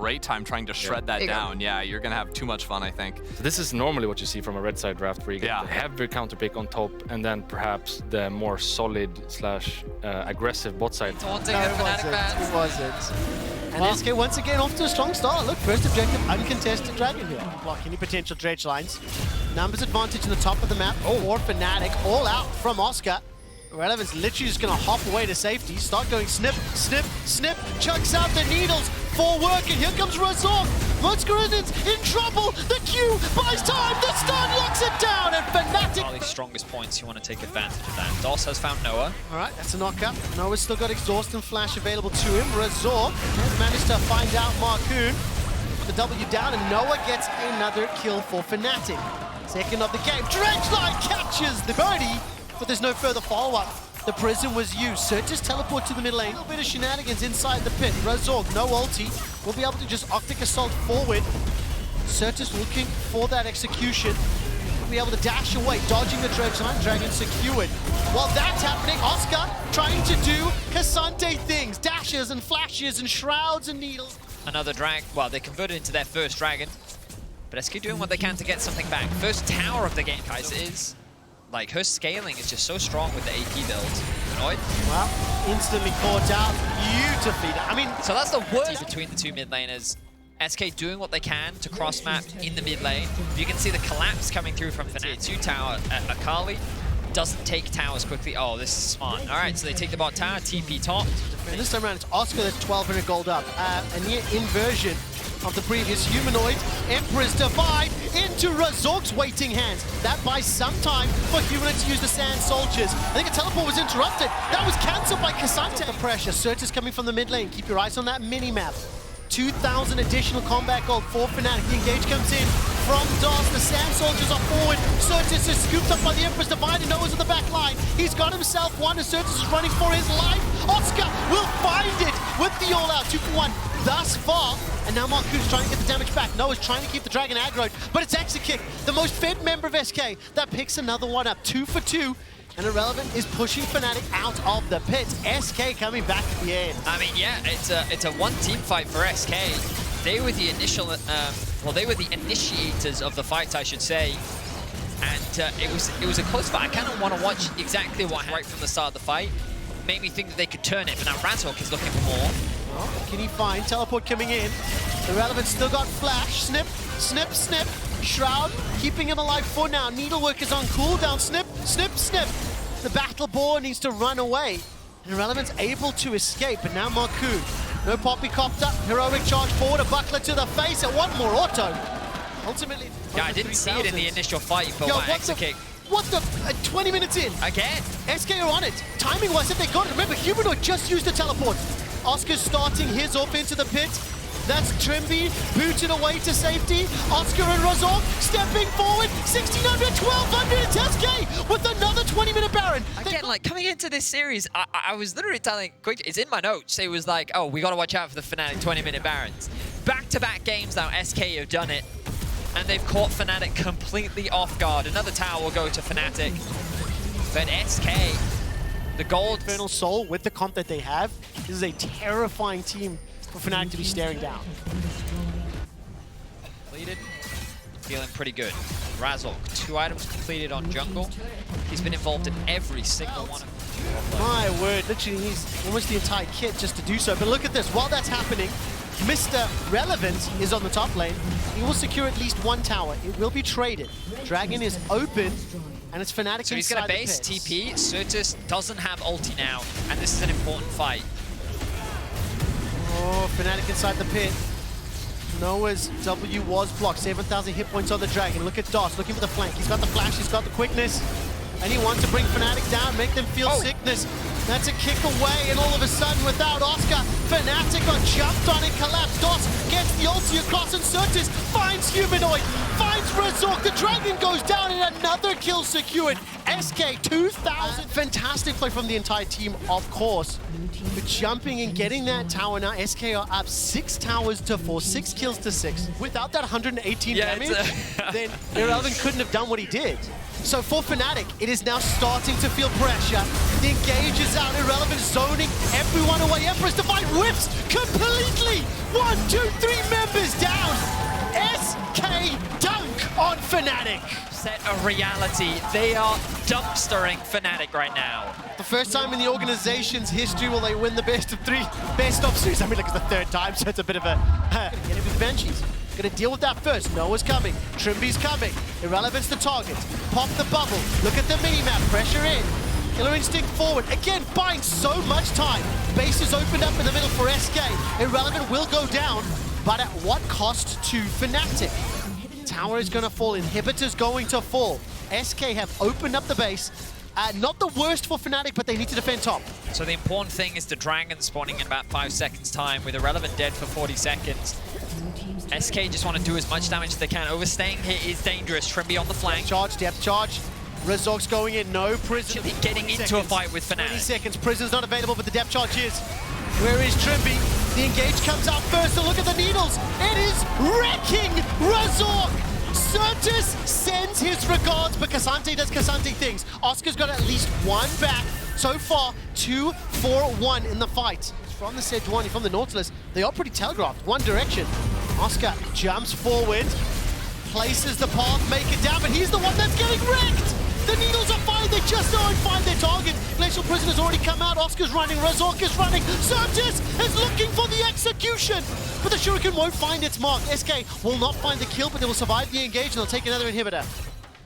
great time trying to shred that down. Yeah, you're going to have too much fun, I think. So this is normally what you see from a red side draft, where you get the heavy counter pick on top, and then perhaps the more solid slash aggressive bot side. Taunting the Fnatic fans. It wasn't. And SK once again off to a strong start. Look, first objective, uncontested Dragon here. Block any potential dredge lines. Numbers advantage in the top of the map for Fnatic. All out from Oscar. Relevant's literally just going to hop away to safety. Start going snip, snip, snip. Chucks out the needles for work. And here comes Razork. Mozgarin's in trouble. The Q buys time. The stun locks it down. And Fnatic. Charlie's strongest points, you want to take advantage of that. DOS has found Noah. All right, that's a knockup. Noah's still got Exhaust and Flash available to him. Razork has managed to find out Marcoon. The W down, and Noah gets another kill for Fnatic. Second of the game. Dredgeline catches the birdie. But there's no further follow-up. The prison was used. Surges teleport to the mid lane. A little bit of shenanigans inside the pit. Razork, no ulti. Will be able to just Octic Assault forward. Surges looking for that execution. Will be able to dash away, dodging the dredge line. Dragon secured. While that's happening, Oscar trying to do Cassante things. Dashes and flashes and shrouds and needles. Another drag. Well, they converted into their first dragon. But SK doing what they can to get something back. First tower of the game, Kaiser, is... like, her scaling is just so strong with the AP build. Annoyed? Well, instantly caught out beautifully. I mean, so that's the worst between the two mid laners. SK doing what they can to cross-map in the mid lane. You can see the collapse coming through from Fnatic. 2 tower. Akali doesn't take towers quickly. Oh, this is smart. All right, so they take the bot tower, TP top. And this time around, it's Oscar that's 1,200 gold up. A near inversion of the previous humanoid. Emperor's Divide into Razork's waiting hands. That buys some time for Humanoid to use the Sand Soldiers. I think a teleport was interrupted. That was cancelled by Cassante. The pressure. Surge is coming from the mid lane. Keep your eyes on that mini-map. 2,000 additional combat gold for Fnatic. The engage comes in from DOS. The Sand Soldiers are forward. Surtis is scooped up by the Emperor's Divide, and Noah's on the back line. He's got himself one, and Surtis is running for his life. Oscar will find it with the all-out 2-for-1 thus far. And now Marcoon's trying to get the damage back. Noah's trying to keep the Dragon aggroed, but it's Exekick, the most fed member of SK, that picks another one up. 2 for 2. And Irrelevant is pushing Fnatic out of the pit. SK coming back at the end. I mean, yeah, it's a one-team fight for SK. They were the initial, well, they were the initiators of the fight, I should say. And it was a close fight. I kind of want to watch exactly what happened right from the start of the fight. Made me think that they could turn it, but now Razork is looking for more. Well, can he find teleport coming in? Irrelevant still got Flash. Snip, snip, snip. Shroud keeping him alive for now. Needlework is on cooldown. Snip, snip, snip. The battle boar needs to run away. And Irrelevant's able to escape, but now Marcoon. No Poppy copped up. Heroic charge forward. A buckler to the face. And one more auto. Ultimately. Yeah, I didn't see it in the initial fight, but Exekick. What the? 20 minutes in. Again. SK are on it. Timing-wise, if they got it. Remember, Humanoid just used the teleport. Oscar's starting his off into the pit. That's Trimby booted away to safety. Oscar and Razork stepping forward. 1,600, 1,200. It's SK with another 20-minute Baron. Again, like, coming into this series, I was literally telling, quick, it's in my notes. It was like, oh, we got to watch out for the Fnatic 20-minute Barons. Back-to-back games now, SK have done it. And they've caught Fnatic completely off guard. Another tower will go to Fnatic. But SK, the gold... Infernal Soul, with the comp that they have, this is a terrifying team for Fnatic to be staring down. Completed. Feeling pretty good. Razork, 2 items completed on jungle. He's been involved in every single one of them. My word, literally needs almost the entire kit just to do so. But look at this, while that's happening, Mr. Relevant is on the top lane. He will secure at least 1 tower. It will be traded. Dragon is open, and it's Fnatic. So he's going to base TP. Surtis doesn't have ulti now, and this is an important fight. Oh, Fnatic inside the pit. Noah's W was blocked. 7,000 hit points on the Dragon. Look at DOS looking for the flank. He's got the flash, he's got the quickness. And he wants to bring Fnatic down, make them feel sickness. That's a kick away, and all of a sudden, without Oscar, Fnatic got jumped on and collapsed. DOS gets the ulti across, and Surtis finds Humanoid, finds Razork. The Dragon goes down, and another kill secured. SK 2,000. Fantastic play from the entire team, of course. But jumping and getting that tower now, SK are up 6 towers to 4, 6 kills to 6. Without that 118 damage, then Irrelevant couldn't have done what he did. So for Fnatic, it is now starting to feel pressure. The engage is out, Irrelevant zoning everyone away. Emperor's Divide whips completely. 1, 2, 3 men. Fnatic. Set of reality. They are dumpstering Fnatic right now. The first time in the organization's history will they win the best of 3, best of series. I mean, like it's the third time, so it's a bit of a get it with Banshees. Gonna deal with that first. Noah's coming. Trimby's coming. Irrelevance the target. Pop the bubble. Look at the minimap. Pressure in. Killer Instinct forward. Again, buying so much time. Base is opened up in the middle for SK. Irrelevant will go down, but at what cost to Fnatic? Tower is going to fall. Inhibitor's going to fall. SK have opened up the base. Not the worst for Fnatic, but they need to defend top. So the important thing is the Dragon spawning in about 5 seconds time with Irrelevant dead for 40 seconds. SK just want to do as much damage as they can. Overstaying here is dangerous. Trimby on the flank. Charge, depth charge. Razork's going in. No Prison. Actually getting into a fight with Fnatic. 20 seconds. Prison's not available, but the depth charge is. Where is Trimby? The engage comes out first. So look at the needles. It is wrecking Razork. Certus sends his regards, but Kazante does Kazante things. Oscar's got at least one back. So far, 2-4-1 in the fight. From the Sejuani, from the Nautilus, they are pretty telegraphed. One direction. Oscar jumps forward, places the path, make it down, but he's the one that's getting wrecked! The needles are fine, they just don't find their target. Glacial Prison has already come out, Oscar's running, Razork is running, Certus is looking for the execution! But the Shuriken won't find its mark. SK will not find the kill, but they will survive the engage and they'll take another inhibitor.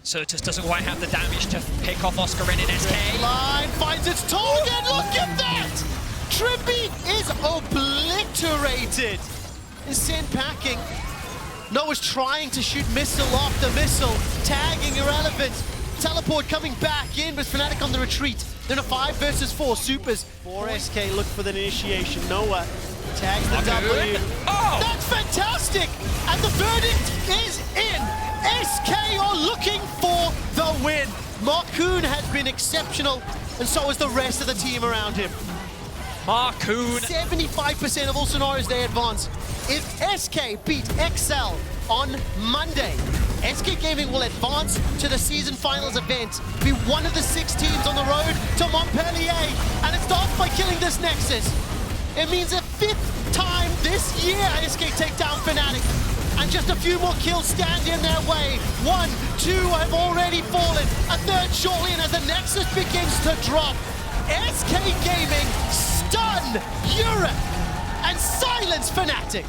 Certus doesn't quite have the damage to pick off Oscar in SK. Line finds its target, look at that! Trimby is obliterated! Is sent packing. Noah's trying to shoot missile after missile, tagging Irrelevant. Teleport coming back in, but Fnatic on the retreat. Then a 5 versus 4 supers. 4 SK look for the initiation. Noah tags the W. Oh! That's fantastic! And the verdict is in. SK are looking for the win. Marcoon has been exceptional, and so has the rest of the team around him. Marcoon. 75% of all scenarios they advance. If SK beat XL on Monday, SK Gaming will advance to the season finals event, be one of the 6 teams on the road to Montpellier, and it starts by killing this Nexus. It means a 5th time this year SK take down Fnatic, and just a few more kills stand in their way. 1, 2 have already fallen, a 3rd shortly, and as the Nexus begins to drop, SK Gaming stun Europe and silence Fnatic.